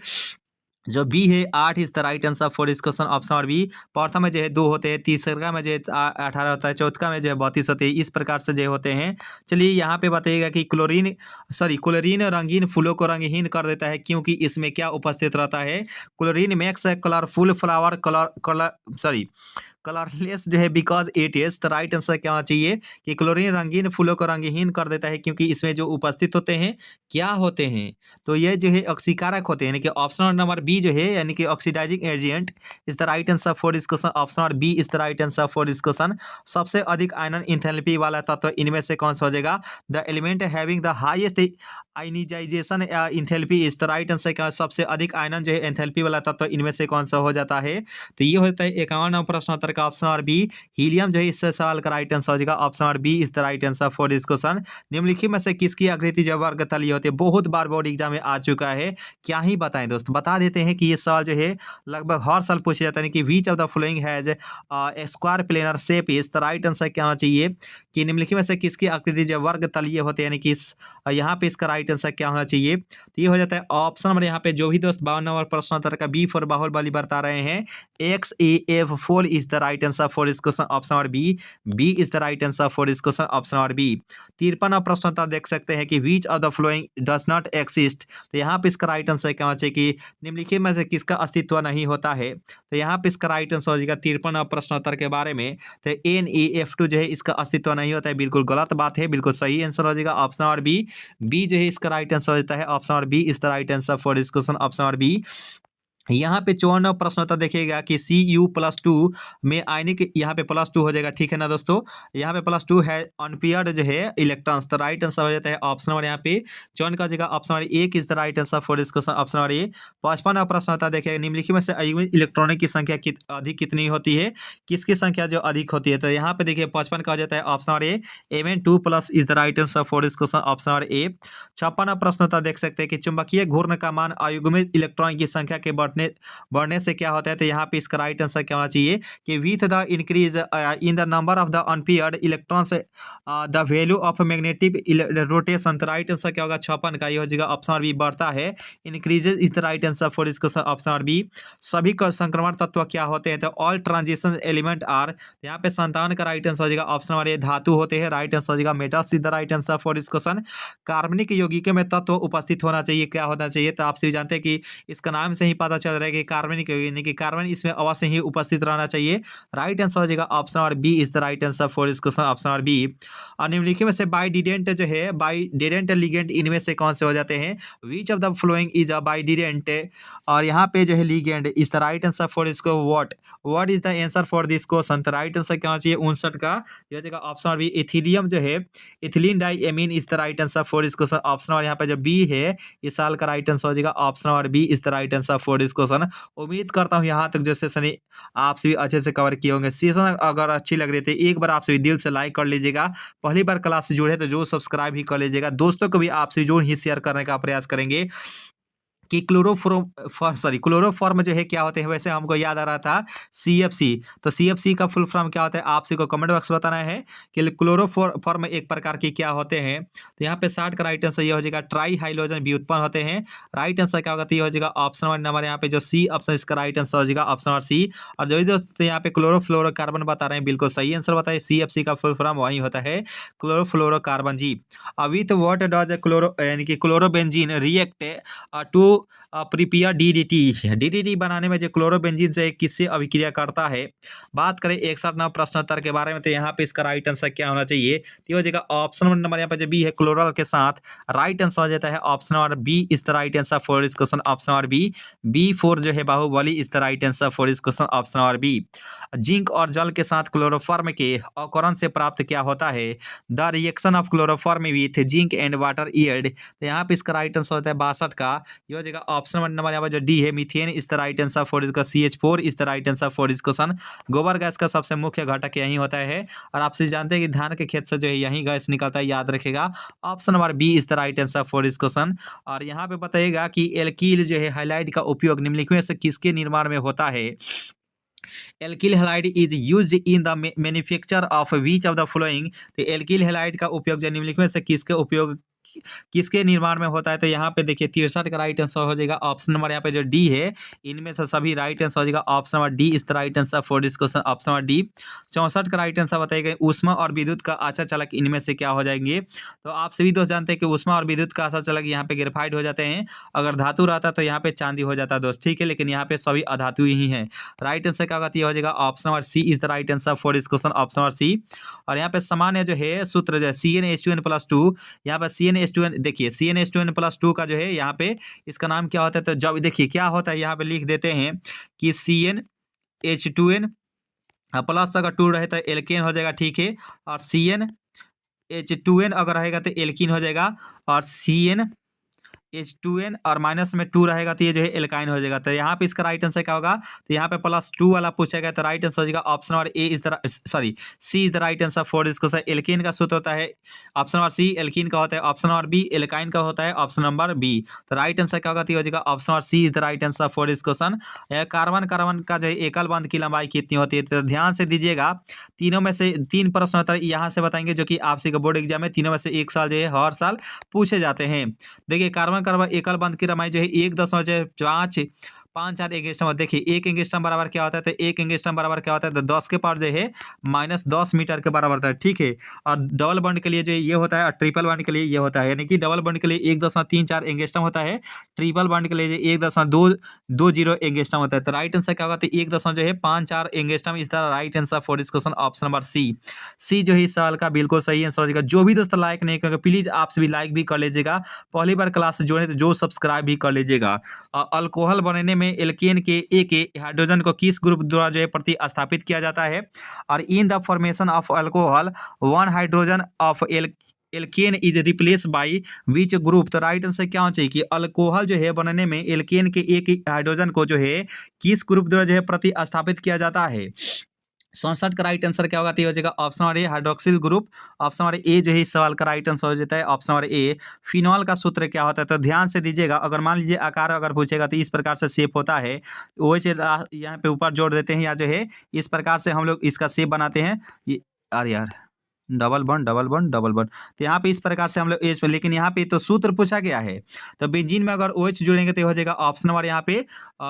जो बी है 8 is the right answer for this question option number B. प्रथम में जो है 2 होते हैं, तीसरा में जो है 18 होता है, चौथा में जो है 32 होते हैं। इस प्रकार से जो होते हैं। चलिए यहाँ पे बताइएगा कि क्लोरीन रंगीन फूलों को रंगहीन कर देता है क्योंकि इसमें क्या उपस्थित रहता है। Chlorine makes a colourful flower colourless जो है बिकॉज इट इज। तो राइट आंसर क्या होना चाहिए कि क्लोरीन रंगीन फूलों को रंगहीन कर देता है क्योंकि इसमें जो उपस्थित होते हैं क्या होते हैं, तो ये जो है ऑक्सीकारक होते हैं, यानी कि ऑप्शन नंबर बी जो है यानी कि oxidising agent is the right answer for this question. Option number B is the right answer for this question. सबसे अधिक आयनन इंथैल्पी वाला तत्व इनमें से कौन सा हो जाएगा। The element having the highest ionisation enthalpy is the right answer. क्या सबसे अधिक आयनन जो है एंथैल्पी वाला तत्व इनमें से कौन सा हो जाता है। तो ये होता है 51 प्रश्न उत्तर का ऑप्शन नंबर बी हीलियम जो है इससे सवाल का राइट आंसर हो जाएगा। Option number B is the right answer for this question. निम्नलिखित में से किसकी आकृति जो वर्ग तलीय होती है, बहुत बार बोर्ड एग्जाम में आ चुका है, क्या ही बताएं दोस्त। बता देते हैं कि ये सवाल जो है लगभग हर साल पूछा जाता है कि which of the following has square planar shape is. तो राइट आंसर क्या होना चाहिए कि निम्नलिखित में से किसकी आकृति जो वर्ग तलीय होते हैं, यानी कि यहाँ पे इसका राइट आंसर क्या होना चाहिए। तो ये हो जाता है ऑप्शन नंबर यहाँ पे जो भी दोस्त 52 नंबर प्रश्न उत्तर का बी फॉर बाहुबली बता रहे हैं XAF4 is the right answer for this question. Option number B is the right answer for this question. Option number B. 53 प्रश्न उत्तर देख सकते हैं कि which of the following does not exist. तो यहाँ पे इसका राइट आंसर क्या होना चाहिए कि निम्नलिखित में से किसका अस्तित्व नहीं होता है। तो यहाँ पे इसका राइट आंसर हो जाएगा 53 प्रश्न उत्तर के बारे में। तो NAF2 जो है इसका अस्तित्व नहीं होता है, बिल्कुल गलत बात है, बिल्कुल सही आंसर हो जाएगा ऑप्शन नंबर बी जो है इसका राइट आंसर हो जाता है। Option number B is the right answer for this question. Option number B. यहाँ पे 54 प्रश्न उत्तर देखिएगा कि Cu+2 में आयनिक यहाँ पे +2 हो जाएगा, ठीक है ना दोस्तों। यहाँ पे +2 है अनपेयर्ड जो है इलेक्ट्रॉन्स। तो राइट आंसर हो जाता है ऑप्शन नंबर यहाँ पे 54 का जगह option number 1 is the right answer for this question. Option number ए। 55 प्रश्न उत्तर देखिएगा निम्नलिखित में से अयुग्मित इलेक्ट्रॉनिक की संख्या अधिक कितनी होती है, किसकी संख्या जो अधिक होती है। तो यहाँ पे देखिए 55 का हो जाता है option number A Mn2+ is the right answer for this question. Option number ए। 56 प्रश्न उत्तर देख सकते हैं कि चुंबकीय घूर्णन का मान अयुग्मित इलेक्ट्रॉन की संख्या के बढ़ने से क्या होता है। तो यहाँ पे इसका राइट आंसर क्या होना चाहिए कि with the increase in the number of the unpaired electrons the value of magnetic rotation. तो राइट आंसर क्या होगा 56 का, ये हो जाएगा ऑप्शन नंबर बी बढ़ता है, increases is the right answer for this question. Option number B. सभी संक्रमण तत्व क्या होते हैं। तो ऑल ट्रांजिशन एलिमेंट आर। यहाँ पे 57 का राइट आंसर हो जाएगा ऑप्शन नंबर ए धातु होते हैं, राइट आंसर हो जाएगा metals is the right answer for this question. कार्बनिक यौगिकों में तत्व उपस्थित होना चाहिए, क्या होना चाहिए। तो आप सभी जानते हैं कि इसका नाम से ही पता चल रहा है कि कार्बनिक यानी कि कार्बन इसमें अवश्य ही उपस्थित रहना चाहिए। राइट आंसर हो जाएगा option number B is the right answer for this question. Option number B. और निम्नलिखित में से बाइडिडेंट जो है बाइडिडेंट लिगेंड इनमें से कौन से हो जाते हैं। Which of the following is a bidentate. और यहाँ पे जो है ligand is the right answer for इसको what is the answer for this question. तो राइट आंसर क्या होना चाहिए 59 का, ये हो जाएगा ऑप्शन नंबर बी इथिलियम जो है ethylene diamine is the right answer for this question. Option number यहाँ पे जो बी है इस साल का राइट आंसर हो जाएगा option number B is the right answer for this question. उम्मीद करता हूँ यहाँ तक जो सेशन आप सभी अच्छे से कवर किए होंगे। सेशन अगर अच्छी लग रही थी एक बार आप सभी दिल से लाइक कर लीजिएगा, पहली बार क्लास से जुड़े तो जो सब्सक्राइब ही कर लीजिएगा, दोस्तों को भी आप सभी जो ही शेयर करने का प्रयास करेंगे कि क्लोरोफॉर्म जो है क्या होते हैं। वैसे हमको याद आ रहा था CFC, तो CFC का फुल फॉर्म क्या होता है आप सभी को कमेंट बॉक्स में बताना है कि क्लोरोफॉर्म एक प्रकार की क्या होते हैं। तो यहाँ पे 60 का राइट आंसर ये हो जाएगा ट्राई हाइड्रोजन भी उत्पन्न होते हैं। राइट आंसर क्या होगा तो ये हो जाएगा ऑप्शन नंबर यहाँ पे जो सी ऑप्शन इसका राइट आंसर हो जाएगा ऑप्शन नंबर सी। और जो दोस्तों यहाँ पे क्लोरोफ्लोरोकार्बन बता रहे हैं बिल्कुल सही आंसर बताइए, CFC का फुल फॉर्म वही होता है क्लोरोफ्लोरोकार्बन जी। विथ व्हाट डज क्लोरो यानी कि chlorobenzene react to prepare DDT बनाने में जो क्लोरोबेंजीन से किससे अभिक्रिया करता है। बात करें 61 प्रश्नोत्तर के बारे में, तो यहाँ पे इसका राइट आंसर क्या होना चाहिए। तो हो जाएगा ऑप्शन नंबर यहाँ पे जो बी है क्लोरल के साथ, राइट आंसर हो जाता है option number B is the right answer for this question. Option number B4 जो है बाहुबली is the right answer for this question. Option number B. Zinc और जल के साथ क्लोरोफॉर्म के अवकरण से प्राप्त क्या होता है। The reaction of chloroform with zinc and water yield. तो यहाँ पे इसका राइट आंसर होता है 62 का, ये हो जाएगा ऑप्शन नंबर यहाँ पर जो डी है methane is the right answer for इसका CH4 is the right answer for this question. गोबर गैस का सबसे मुख्य घटक यही होता है, और आपसे जानते हैं कि धान के खेत से जो है यही गैस निकलता है, याद रखेगा option number B is the right answer for this question. और यहाँ पे बताइएगा कि एल्कील जो है हाइलाइट का उपयोग निम्नलिखित में से किसके निर्माण में होता है। Alkyl halide is used in the manufacture of which of the following. तो एल्किल हैलाइड का उपयोग जो निम्नलिखित में से किसके उपयोग किसके निर्माण में होता है, तो यहाँ पे देखिए 63 का राइट आंसर हो जाएगा ऑप्शन नंबर यहाँ पे जो डी है, इनमें से सभी राइट आंसर हो जाएगा option number D is the right answer for this question, option number D. 64 का राइट आंसर बताइए ऊष्मा और विद्युत का अच्छा चालक इनमें से क्या हो जाएंगे, तो आप सभी दोस्त जानते हैं कि ऊष्मा और विद्युत का अच्छा चालक यहाँ पे ग्रेफाइट हो जाते हैं, अगर धातु रहता तो यहाँ पे चांदी हो जाता दोस्त, ठीक है, लेकिन यहाँ पे सभी अधातु ही है। राइट आंसर क्या होगा, हो जाएगा option number C is the right answer for this question, option number C. और यहाँ पे सामान्य जो है सूत्र जो है CnH2n+2, यहाँ पर CnH2n देखिए CnH2n+2 का जो है यहाँ पे इसका नाम क्या होता है, तो जब देखिए क्या होता है यहाँ पे लिख देते हैं कि CnH2n प्लस अगर 2 रहे तो एल्केन हो जाएगा, ठीक है, और CnH2n अगर रहेगा तो एल्कीन हो जाएगा, और CnH2n और माइनस में 2 रहेगा तो ये जो है एल्काइन हो जाएगा। तो यहाँ पे इसका राइट आंसर क्या होगा, तो यहाँ पे +2 वाला पूछा गया, तो राइट आंसर हो जाएगा option number A is the C is the right answer for इसको सर। एल्कीन का सूत्र होता है ऑप्शन नंबर सी, एल्कीन का होता है ऑप्शन नंबर बी, एल्काइन का होता है ऑप्शन नंबर बी। तो राइट आंसर क्या होगा, तो हो जाएगा option number C is the right answer for this question. Carbon carbon का जो है एकल बंध की लंबाई कितनी होती है, तो ध्यान से दीजिएगा, तीनों में से 3 प्रश्न होता है यहाँ से बताएंगे, जो कि आपसे बोर्ड एग्जाम में तीनों में से एक साल जो है हर साल पूछे जाते हैं। देखिए कार्बन कार्बन एकल बंध की लंबाई जो है 1.554 एंगस्ट्रॉम। देखिए 1 एंगस्ट्रॉम बराबर क्या होता है, तो 1 एंगस्ट्रॉम बराबर क्या होता है, तो 10 के पावर जो है -10 मीटर के बराबर होता है, ठीक है। और डबल बॉन्ड के लिए जो ये होता है और ट्रिपल बॉन्ड के लिए ये होता है, यानी कि डबल बॉन्ड के लिए 1.34 एंगस्ट्रॉम होता है, ट्रिपल बॉन्ड के लिए 1.220 एंगस्ट्रॉम होता है। तो राइट आंसर क्या होगा, तो 1.54 angstrom is the right answer for this question, option number C जो है इस सवाल का बिल्कुल सही आंसर हो जाएगा। जो भी दोस्त लाइक नहीं करेंगे प्लीज आपसे भी लाइक भी कर लीजिएगा, पहली बार क्लास से जुड़े तो जो सब्सक्राइब भी कर लीजिएगा। अल्कोहल बनने में एल्केन के एक हाइड्रोजन को किस ग्रुप द्वारा जो है प्रतिस्थापित किया जाता है, और in the formation of alcohol 1 hydrogen of alkene is replace by which group. तो राइट आंसर क्या होना चाहिए कि अल्कोहल जो है बनने में एल्केन के एक हाइड्रोजन को जो है किस ग्रुप द्वारा जो है प्रतिस्थापित किया जाता है। 67 का राइट आंसर क्या होगा, तो हो जाएगा option number A hydroxyl group, option number A जो है इस सवाल का राइट आंसर हो जाता है ऑप्शन नंबर ए। फिनॉल का सूत्र क्या होता है, तो ध्यान से दीजिएगा, अगर मान लीजिए आकार अगर पूछेगा तो इस प्रकार से शेप होता है, वो यहाँ पे ऊपर जोड़ देते हैं, या जो है इस प्रकार से हम लोग इसका शेप बनाते हैं, अरे यार double bond double bond double bond, तो यहाँ पे इस प्रकार से हम लोग एच पे, लेकिन यहाँ पे तो सूत्र पूछा गया है, तो बेंजीन में अगर OH जोड़ेंगे तो हो जाएगा ऑप्शन नंबर यहाँ पे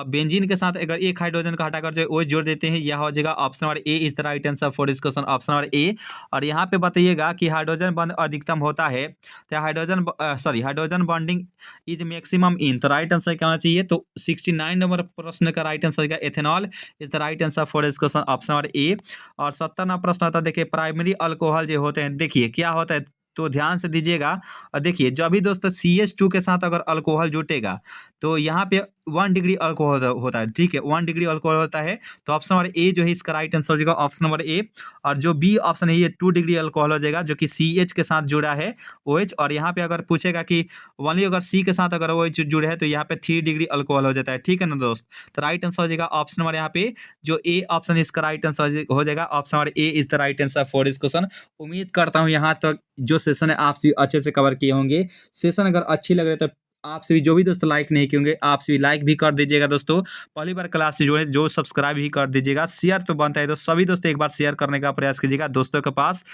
बेंजीन के साथ अगर एक हाइड्रोजन को हटाकर जो OH जोड़ देते हैं, यह हो जाएगा option number A is the right answer for this question, option number ए। और यहाँ पे बताइएगा कि हाइड्रोजन बॉन्ड अधिकतम होता है, तो hydrogen bonding is maximum in, तो राइट आंसर क्या होना चाहिए, तो 69 नंबर प्रश्न का राइट आंसर होगा ethanol is the right answer for this question, option number ए। और 70 नंबर प्रश्न आता है, देखिए प्राइमरी अल्कोहल जो होते हैं, देखिए क्या होता है, तो ध्यान से दीजिएगा, और देखिए जब भी दोस्तों CH2 के साथ अगर अल्कोहल जुटेगा तो यहाँ पे 1 डिग्री अल्कोहल होता है, ठीक है, 1 डिग्री अल्कोहल होता है, तो ऑप्शन नंबर ए जो है इसका राइट आंसर हो जाएगा ऑप्शन नंबर ए। और जो बी ऑप्शन है ये 2 डिग्री अल्कोहल हो जाएगा, जो कि CH के साथ जुड़ा है OH, और यहाँ पे अगर पूछेगा कि ओनली अगर C के साथ अगर OH जुड़े है तो यहाँ पे 3 डिग्री अल्कोहल हो जाता है, ठीक है ना दोस्त। तो राइट आंसर हो जाएगा ऑप्शन नंबर यहाँ पे जो ए ऑप्शन इसका राइट आंसर हो जाएगा option number A is the right answer for this question. उम्मीद करता हूँ यहाँ तक जो सेशन है आप सभी अच्छे से कवर किए होंगे। सेशन अगर अच्छी लग रही है तो आपसे भी जो भी दोस्त लाइक नहीं किए होंगे आपसे भी लाइक भी कर दीजिएगा दोस्तों, पहली बार क्लास से जुड़े जो सब्सक्राइब भी कर दीजिएगा, शेयर तो बनता है तो सभी दोस्तों एक बार शेयर करने का प्रयास कीजिएगा दोस्तों के पास।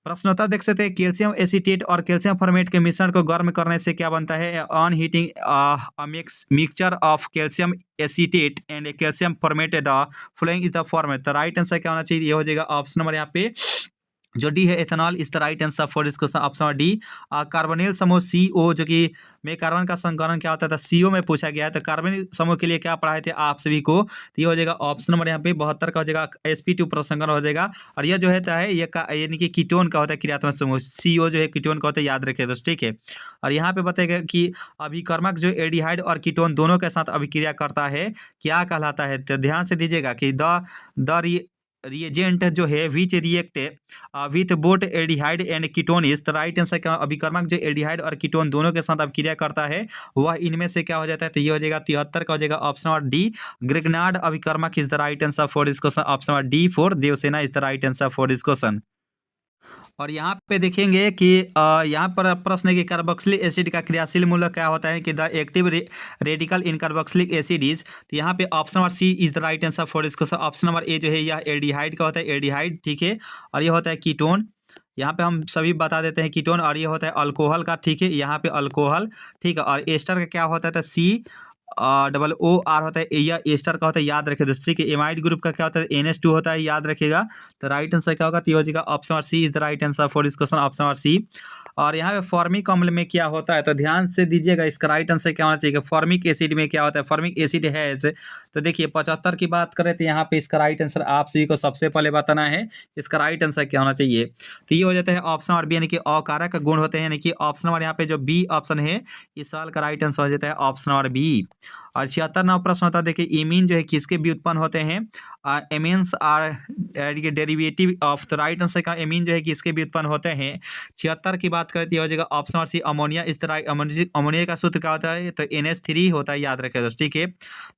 प्रश्नोत्तर देख सकते हैं, कैल्शियम एसीटेट और कैल्शियम फॉर्मेट के मिश्रण को गर्म करने से क्या बनता है, on heating mixture of calcium acetate and calcium formate the following is the format. तो राइट आंसर क्या होना चाहिए, ये हो जाएगा ऑप्शन नंबर यहाँ पे जो डी है ethanol is the right answer for this question, option number D. Carbonyl समूह CO जो कि में कार्बन का संकरण क्या होता था, CO में पूछा गया है, तो कार्बोनिल समूह के लिए क्या पढ़ाए थे आप सभी को, तो ये हो जाएगा ऑप्शन नंबर यहाँ पे 72 का हो जाएगा sp2 प्रसंकरण हो जाएगा। और यह जो है ये यानी कि कीटोन का होता है क्रियात्मक समूह, CO जो है कीटोन का होता है, याद रखिए दोस्त, ठीक है। और यहाँ पे बताएगा कि अभिकर्मक जो एल्डिहाइड और कीटोन दोनों के साथ अभिक्रिया करता है क्या कहलाता है, तो ध्यान से दीजिएगा कि द रिएजेंट जो है विच react with both aldehyde and ketone is the right answer का अभिकर्मक जो एल्डिहाइड और कीटोन दोनों के साथ अभिक्रिया करता है वह इनमें से क्या हो जाता है, तो ये हो जाएगा 73 का हो जाएगा ऑप्शन नंबर डी। ग्रिग्नार्ड अभिकर्मक is the right answer for this question, option number D for Devsena is the right answer for this question. और यहाँ पे देखेंगे कि यहाँ पर प्रश्न है कि कार्बोक्सिलिक एसिड का क्रियाशील मूल्य क्या होता है, कि the active radical in carboxylic acid is, तो यहाँ पे option number C is the right answer for इसको। ऑप्शन नंबर ए जो है यह एल्डिहाइड का होता है, एल्डिहाइड, ठीक है, और ये होता है कीटोन। यहाँ पे हम सभी बता देते हैं कीटोन, और ये होता है अल्कोहल का, ठीक है, यहाँ पे अल्कोहल, ठीक है। और एस्टर का क्या होता है, तो COOR होता है, यह एस्टर का होता है, याद रखिए दोस्तों, ठीक है। एमाइड ग्रुप का क्या होता है, NH2 होता है, याद रखिएगा। तो राइट आंसर क्या होगा, तो ये हो जाएगा option C is the right answer for this question, option C. और यहाँ पे फॉर्मिक अम्ल में क्या होता है, तो ध्यान से दीजिएगा, इसका राइट आंसर क्या होना चाहिए, फॉर्मिक एसिड में क्या होता है, फॉर्मिक एसिड है ऐसे। तो देखिए 75 की बात करें तो यहाँ पे इसका राइट आंसर आप सभी को सबसे पहले बताना है, इसका राइट आंसर क्या होना चाहिए। तो ये हो जाता है ऑप्शन और बी, यानी कि अकारक गुण होते हैं, यानी कि ऑप्शन और यहाँ पे जो बी ऑप्शन है, इस सवाल का राइट आंसर हो जाता है ऑप्शन और बी। और 76वां प्रश्न होता है, देखिए इमीन जो है किसके व्युत्पन्न होते हैं, amines are derivative of, the right answer का एमीन जो है किसके व्युत्पन्न होते हैं। 76 की बात करती हो जाएगा ऑप्शन और सी, अमोनिया। इस तरह अमोनिया का सूत्र क्या होता है, तो NH3 होता है, याद रखें दोस्तों, ठीक है।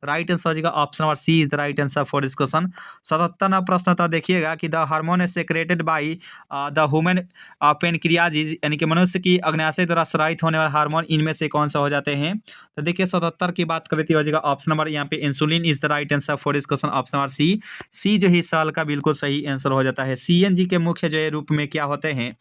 राइट आंसर हो जाएगा ऑप्शन और C is the right answer for this question. 77वां प्रश्न था, देखिएगा कि the hormone is secreted by the human pancreas, यानी कि मनुष्य की अग्नाशय द्वारा स्रावित होने वाला हार्मोन इनमें से कौन सा हो जाते हैं। तो देखिए 77 की बात करती हो जाएगा ऑप्शन नंबर यहाँ पे insulin is the right answer for this question, option number C जो है इस सवाल का बिल्कुल सही आंसर हो जाता है। CNG के मुख्य जो है रूप में क्या होते हैं,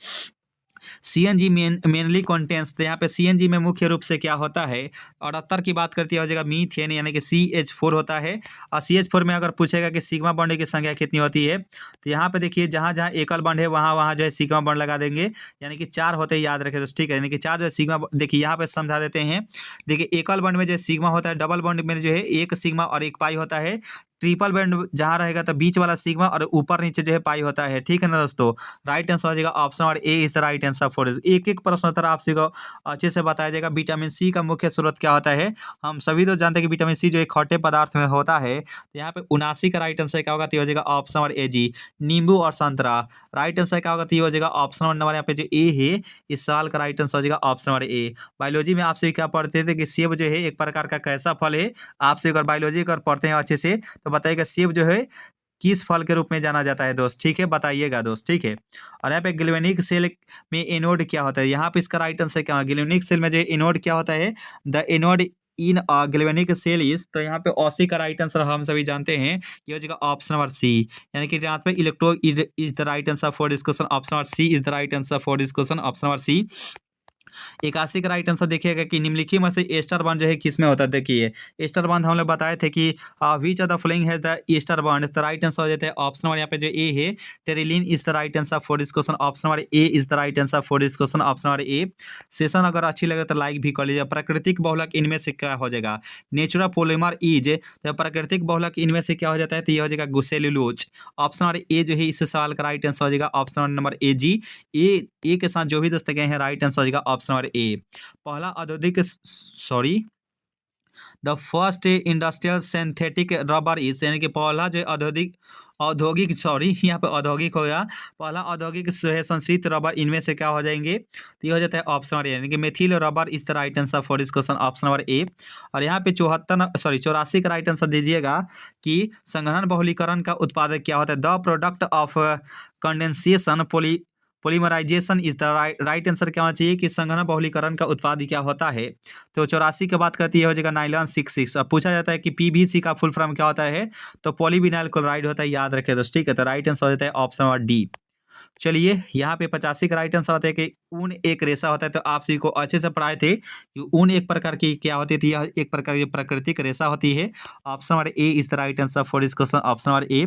CNG मेनली कंटेंस, तो यहाँ पे CNG में मुख्य रूप से क्या होता है। 78 की बात करती हो जाएगा मीथेन, यानी कि CH4 होता है। और CH4 में अगर पूछेगा कि सिग्मा बॉन्ड की संख्या कितनी होती है, तो यहाँ पे देखिए जहाँ जहाँ एकल बॉन्ड है वहाँ वहाँ जो है सिग्मा बॉन्ड लगा देंगे, यानी कि 4 होते हैं, याद रखें दोस्तों, ठीक है। यानी कि 4 जो है सिग्मा, देखिए यहाँ पे समझा देते हैं। देखिए एकल बॉन्ड में जो सिग्मा होता है, डबल बॉन्ड में जो है एक सिग्मा और एक पाई होता है, ट्रिपल बॉन्ड जहाँ रहेगा तो बीच वाला सिग्मा और ऊपर नीचे जो है पाई होता है, ठीक है ना दोस्तों। राइट आंसर हो जाएगा ऑप्शन और A is the right answer for this. एक एक प्रश्न उत्तर आपसे को अच्छे से बताया जाएगा। विटामिन सी का मुख्य स्रोत क्या होता है, हम सभी तो जानते हैं कि विटामिन सी जो एक खट्टे पदार्थ में होता है। तो यहाँ पे 79 का राइट आंसर क्या होगा, तो हो जाएगा ऑप्शन और ए जी, नींबू और संतरा। राइट आंसर क्या होगा, तो हो जाएगा ऑप्शन नंबर यहाँ पे जो ए है, इस साल का राइट आंसर हो जाएगा ऑप्शन और ए। बायोलॉजी में आपसे क्या पढ़ते थे कि सेब जो है एक प्रकार का कैसा फल है, आपसे अगर बायोलॉजी अगर पढ़ते हैं अच्छे से तो बताइएगा सेब जो है किस फल के रूप में जाना जाता है दोस्त, ठीक है, बताइएगा दोस्त, ठीक है। और यहाँ पे गैल्वेनिक सेल में एनोड क्या होता है, यहाँ पे इसका राइट आंसर क्या है, गैल्वेनिक सेल में जो एनोड क्या होता है, the anode in galvanic cell is, तो यहाँ पे 80 का राइट आंसर हम सभी जानते हैं, ये हो जाएगा ऑप्शन नंबर सी, यानी कि यहाँ पे electro is the right answer for this question, option number C is the right answer for this question, option number C. 81 का राइट आंसर देखिएगा कि निम्नलिखित में से एस्टर बॉन्ड जो है किसमें होता है। देखिए एस्टर बॉन्ड हम लोग बताए थे कि which of the following has the ester bond, तो राइट आंसर हो जाता है ऑप्शन नंबर यहाँ पे जो ए है, Terylene is the right answer for this question, option number A is the right answer for this question, option number A. Session अगर अच्छी लगे तो लाइक भी कर लीजिए। प्राकृतिक बहुलक इनमें से क्या हो जाएगा, नेचुरल पॉलीमर इज, तो प्राकृतिक बहुलक इनमें से क्या हो जाता है, तो ये हो जाएगा सेल्यूलोज। ऑप्शन नंबर ए जो है इस सवाल का राइट आंसर हो जाएगा ऑप्शन नंबर ए जी। ए के साथ जो भी दोस्त गए हैं राइट आंसर हो जाएगा ऑप्शन नंबर ए। पहला औद्योगिक sorry the first industrial synthetic rubber is, यानी कि पहला जो औद्योगिक सॉरी यहाँ पे औद्योगिक हो गया, पहला औद्योगिक जो है संश्लिष्ट रबर इनमें से क्या हो जाएंगे, तो ये हो जाता है ऑप्शन नंबर ए, यानी कि methyl rubber is the right answer for this question, option number ए। और यहाँ पे 84 का राइट आंसर दीजिएगा कि संघनन बहुलीकरण का उत्पादक क्या होता है, the product of condensation polymerisation is the right answer क्या होना चाहिए कि संघनन बहुलीकरण का उत्पाद क्या होता है। तो 84 की बात करती है हो जाएगा नाइलॉन 66। अब पूछा जाता है कि PVC का फुल फॉर्म क्या होता है, तो पॉलीविनाइल क्लोराइड होता है, याद रखें दोस्तों, ठीक है। तो राइट आंसर हो जाता है ऑप्शन नंबर डी। चलिए यहाँ पे 85 का राइट आंसर होता है कि ऊन एक रेशा होता है, तो आप सभी को अच्छे से पढ़ाए थे कि ऊन एक प्रकार की क्या होती थी, यह एक प्रकार की प्राकृतिक रेशा होती है। Option number A is the right answer for this question, option number ए।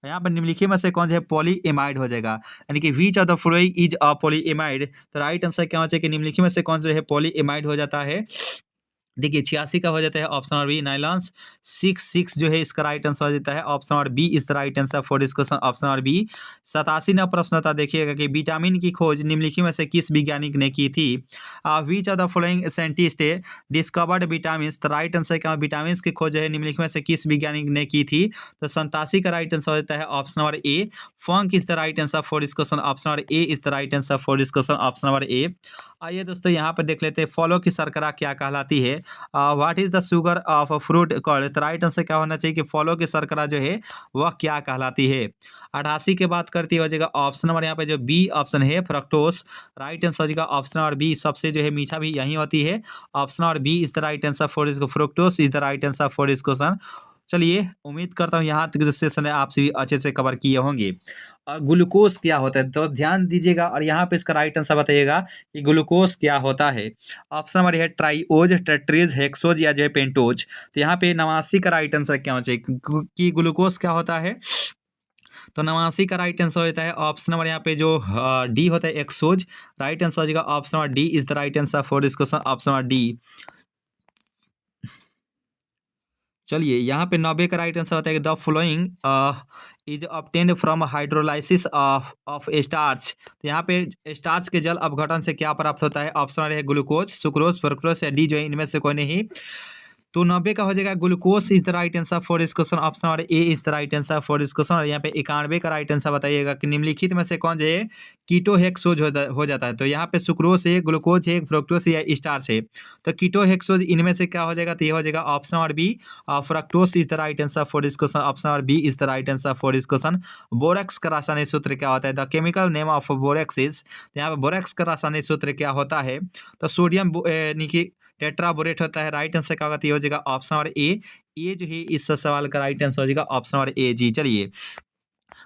यहाँ पर निम्नलिखित में से कौन जो है पॉलीएमाइड हो जाएगा, यानी कि which of the following is a polyamide, तो राइट आंसर क्या होना चाहिए कि निम्नलिखित में से कौन जो है पॉलीएमाइड हो जाता है। देखिए 86 का हो जाता है ऑप्शन नंबर बी, नाइलॉन 66 जो है इसका राइट आंसर हो जाता है option number B is the right answer for this question, option number B. 87 ना प्रश्न था, देखिएगा कि विटामिन की खोज निम्नलिखित में से किस वैज्ञानिक ने की थी। विच of the following scientist discovered vitamin, तो राइट आंसर क्या, विटामिन की खोज है निम्नलिखित में से किस वैज्ञानिक ने की थी। तो 87 का राइट आंसर हो जाता है option number A, funk is the right answer for this question, option number A is the right answer for this question, option number ए। आइए दोस्तों यहाँ पर देख लेते हैं फलों की शर्करा क्या कहलाती है। What is the sugar of fruit called, तो राइट आंसर क्या होना चाहिए कि फलों की शर्करा जो है वह क्या कहलाती है। 88 की बात करती हो जाएगा ऑप्शन नंबर यहाँ पे जो बी ऑप्शन है फ्रक्टोस, राइट आंसर हो जाएगा ऑप्शन नंबर बी, सबसे जो है मीठा भी यही होती है, option number B is the right answer for this, fructose is the right answer for this question. चलिए उम्मीद करता हूँ यहाँ तक जो सेशन है आप सभी अच्छे से कवर किए होंगे। ग्लूकोज क्या होता है तो ध्यान दीजिएगा और यहाँ पे इसका राइट आंसर बताइएगा कि ग्लूकोज क्या होता है। ऑप्शन नंबर है ट्राइओज, टेट्रेज, हेक्सोज या जो है पेंटोज। तो यहाँ पे 89 का राइट आंसर क्या होना चाहिए कि ग्लूकोज क्या होता है। तो 89 का राइट आंसर होता है ऑप्शन नंबर यहाँ पे जो डी होता है एक्सोज। राइट आंसर हो जाएगा option number D is the right answer for this question, option number D. चलिए यहाँ पे 90 का राइट आंसर होता है the following is obtained from hydrolysis of starch. तो यहाँ पे स्टार्च के जल अपघटन से क्या प्राप्त होता है। ऑप्शन नंबर है ग्लूकोज, सुक्रोज, फ्रक्टोज या डी जो है इनमें से कोई नहीं। तो 90 का हो जाएगा glucose is the right answer for this question, option number A is the right answer for this question. और यहाँ पे 91 का राइट आंसर बताइएगा कि निम्नलिखित में से कौन जो है कीटोहेक्सोज हो जाता है। तो यहाँ पे सुक्रोज है, ग्लूकोज है, फ्रक्टोज या स्टार्च है। तो कीटोहेक्सोज इनमें से क्या हो जाएगा तो ये हो जाएगा option number B fructose is the right answer for this question, option number B is the right answer for this question. Borax का रासायनिक सूत्र क्या होता है। The chemical name of borax is. यहाँ पे बोरेक्स का रासायनिक सूत्र क्या होता है तो सोडियम यानी कि टेट्राबोरेट होता है। राइट आंसर क्या होगा तो ये हो जाएगा ऑप्शन नंबर ए। ये जो है इस सवाल का राइट आंसर हो जाएगा ऑप्शन नंबर ए जी। चलिए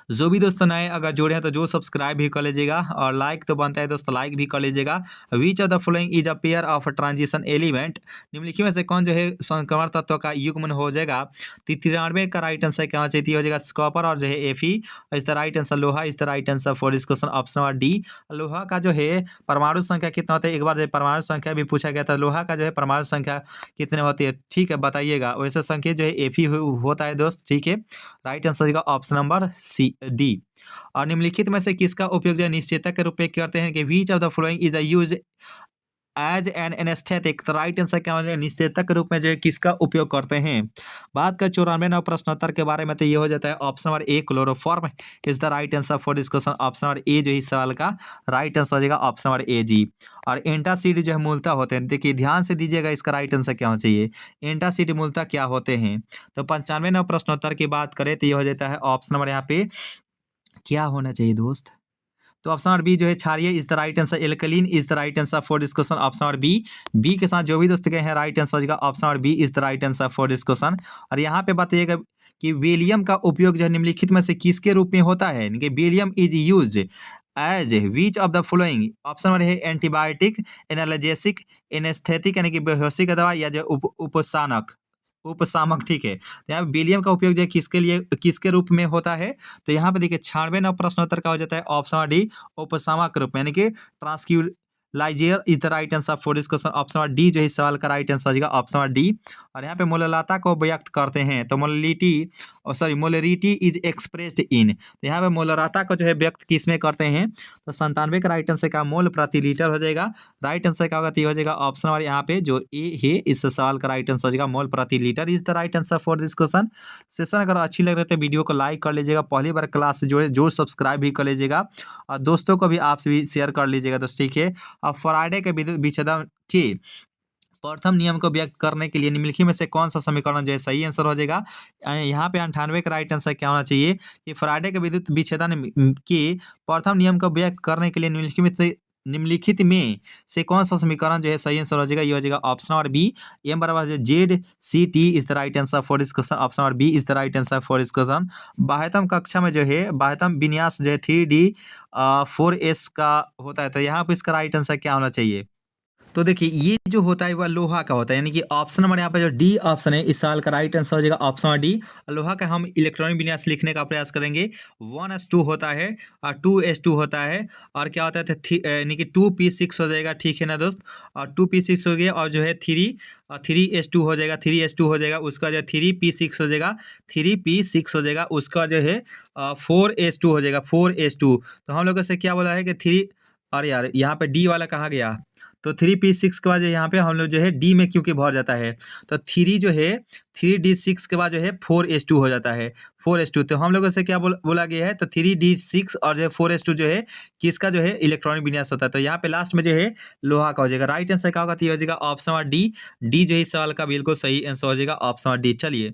जो भी दोस्तों नए अगर जुड़े हैं तो जो सब्सक्राइब भी कर लीजिएगा और लाइक तो बनता है दोस्तों, लाइक भी कर लीजिएगा। विच of the following is a pair of transition element. निम्नलिखित में से कौन जो है संक्रमण तत्व का युग्मन हो जाएगा। तो 93 का राइट आंसर क्या चाहिए हो जाएगा कॉपर और जो है एफी। इस द राइट आंसर लोहा इस the right answer for this question, option number D. लोहा का जो है परमाणु संख्या कितना होता है, एक बार जो परमाणु संख्या भी पूछा गया था। लोहा का जो है परमाणु संख्या कितने होती है, ठीक है बताइएगा। वैसे संकेत जो है एफी होता है दोस्त, ठीक है। राइट आंसर होगा ऑप्शन नंबर सी डी। और निम्नलिखित में से किसका उपयोग जो है निश्चेतक के रूप में करते हैं कि which of the following is a use as an anaesthetic. तो राइट आंसर क्या होगा निश्चेतक के रूप में जो है किसका उपयोग करते हैं। बात कर 94 नव प्रश्नोत्तर के बारे में तो ये हो जाता है option number A chloroform is the right answer for this question, option number A जो इस सवाल का राइट आंसर हो जाएगा ऑप्शन नंबर ए जी। और एंटासिड जो है मूलतः होते हैं, देखिए ध्यान से दीजिएगा इसका राइट आंसर क्या होना चाहिए। एंटासिड मूलतः क्या होते हैं। तो 95 नव प्रश्नोत्तर की बात करें तो ये हो जाता है ऑप्शन नंबर यहाँ पे क्या होना चाहिए दोस्त। तो ऑप्शन नंबर बी जो है क्षारीय is the right answer. Alkaline is the right answer for this question, option number B. B के साथ जो भी दोस्त गए हैं राइट आंसर हो जाएगा option number B is the right answer for this question. और यहाँ पे बताइएगा कि वेलियम का उपयोग जो है निम्नलिखित में से किसके रूप में होता है। यानी कि Valium is use as which of the following. Option number है एंटीबायोटिक, एनाल्जेसिक, एनेस्थेटिक यानी कि बेहोशी का दवा या जो उपशामक, ठीक है। तो यहाँ पे बेलियम का उपयोग जो है किसके लिए किसके रूप में होता है। तो यहाँ पे देखिए 96 नव प्रश्नोत्तर का हो जाता है ऑप्शन नंबर डी उपशामक के रूप में, यानी कि tranquilliser is the right answer for this question, option number D जो इस सवाल का राइट आंसर होगा ऑप्शन नंबर डी। और यहाँ पे मोललता को व्यक्त करते हैं तो मोलरिटी इज एक्सप्रेस्ड इन। तो यहाँ पे मोलरता को जो है व्यक्त किस में करते हैं। तो 97 का राइट आंसर का मोल प्रति लीटर हो जाएगा। राइट आंसर क्या होगा तो ये हो जाएगा ऑप्शन नंबर यहाँ पे जो ए है इस सवाल का राइट आंसर हो जाएगा मोल प्रति litre is the right answer for this question. Session अगर अच्छी लग रही है तो वीडियो को लाइक कर लीजिएगा, पहली बार क्लास से जुड़े जो सब्सक्राइब भी कर लीजिएगा और दोस्तों को भी आप भी शेयर कर लीजिएगा दोस्त, ठीक है। और फ्राइडे के विद्युत विच्छेदन की प्रथम नियम को व्यक्त करने के लिए निम्नलिखित में से कौन सा समीकरण जो है सही आंसर हो जाएगा। यहाँ पे 98 का राइट आंसर क्या होना चाहिए कि फ्राइडे के विद्युत विच्छेदन के प्रथम नियम को व्यक्त करने के लिए निम्नलिखित में से कौन सा समीकरण जो है सही आंसर हो जाएगा। ये हो जाएगा ऑप्शन नंबर बी एम बराबर Z C T is the right answer for this question, option number B is the right answer for this question. बाह्यतम कक्षा में जो है बाह्यतम विन्यास जो है 3D 4S का होता है। तो यहाँ पे इसका राइट आंसर क्या होना चाहिए। तो देखिए ये जो होता है वह लोहा का होता है, यानी कि ऑप्शन नंबर यहाँ पे जो डी ऑप्शन है इस साल का राइट आंसर हो जाएगा ऑप्शन नंबर डी। लोहा का हम इलेक्ट्रॉनिक विन्यास लिखने का प्रयास करेंगे। 1s2 होता है और 2s2 होता है और क्या होता है यानी कि 2p6 हो जाएगा, ठीक है ना दोस्त। और 2p6 हो गया और जो है 3s2 हो जाएगा, 3s2 हो जाएगा उसका जो 3p6 हो जाएगा, 3p6 हो जाएगा उसका जो है 4s2 हो जाएगा, 4s2। तो हम लोगों से क्या बोला है कि 3 और यार यहाँ पे डी वाला कहाँ गया। तो 3p6 के बाद जो यहाँ पे हम लोग जो है डी में क्योंकि भर जाता है तो 3 जो है 3d6 के बाद जो है 4s2 हो जाता है, 4s2। तो हम लोगों से क्या बोला गया है तो 3d6 और जो है 4s2 जो है किसका जो है इलेक्ट्रॉनिक विन्यास होता है। तो यहाँ पे लास्ट में जो है लोहा का हो जाएगा। राइट आंसर क्या होगा तो ये हो जाएगा ऑप्शन नंबर डी। डी जो है इस सवाल का बिल्कुल सही आंसर हो जाएगा ऑप्शन नंबर डी। चलिए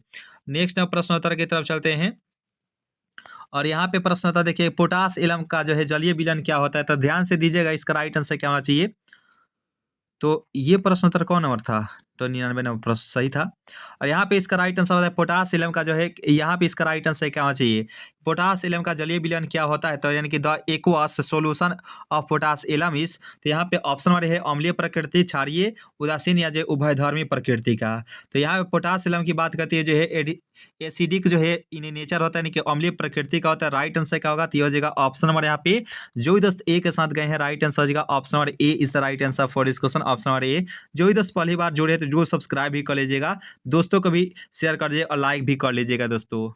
नेक्स्ट प्रश्न उत्तर की तरफ चलते हैं। और यहाँ पे प्रश्न होता है देखिए पोटास एलम का जो है जलीय विलयन क्या होता है। तो ध्यान से दीजिएगा इसका राइट आंसर क्या होना चाहिए। तो ये प्रश्न उत्तर कौन नंबर था तो 99% सही था। और यहाँ पे इसका राइट आंसर होता है पोटासियम का जो है, यहाँ पे इसका राइट आंसर क्या होना चाहिए, पोटासियम का जलीय विलयन क्या होता है, तो यानी कि the aqueous solution of potassium is, तो यहाँ पे ऑप्शन नंबर है अम्लीय प्रकृति, क्षारीय, उदासीन या जो उभयधर्मी प्रकृति का। तो यहाँ पे पोटासियम की बात करती है जो है एसिडिक जो है इन नेचर होता है, यानी कि अम्लीय प्रकृति का होता है। राइट आंसर क्या होगा, तो ये हो जाएगा ऑप्शन नंबर यहाँ पे जो ही 10 ए के साथ गए हैं, राइट आंसर हो जाएगा option number A is the right answer for this question, option number A. जो ही 10 पहली बार जुड़े तो जो सब्सक्राइब भी कर लीजिएगा, दोस्तों को भी शेयर कर दीजिए और लाइक भी कर लीजिएगा दोस्तों।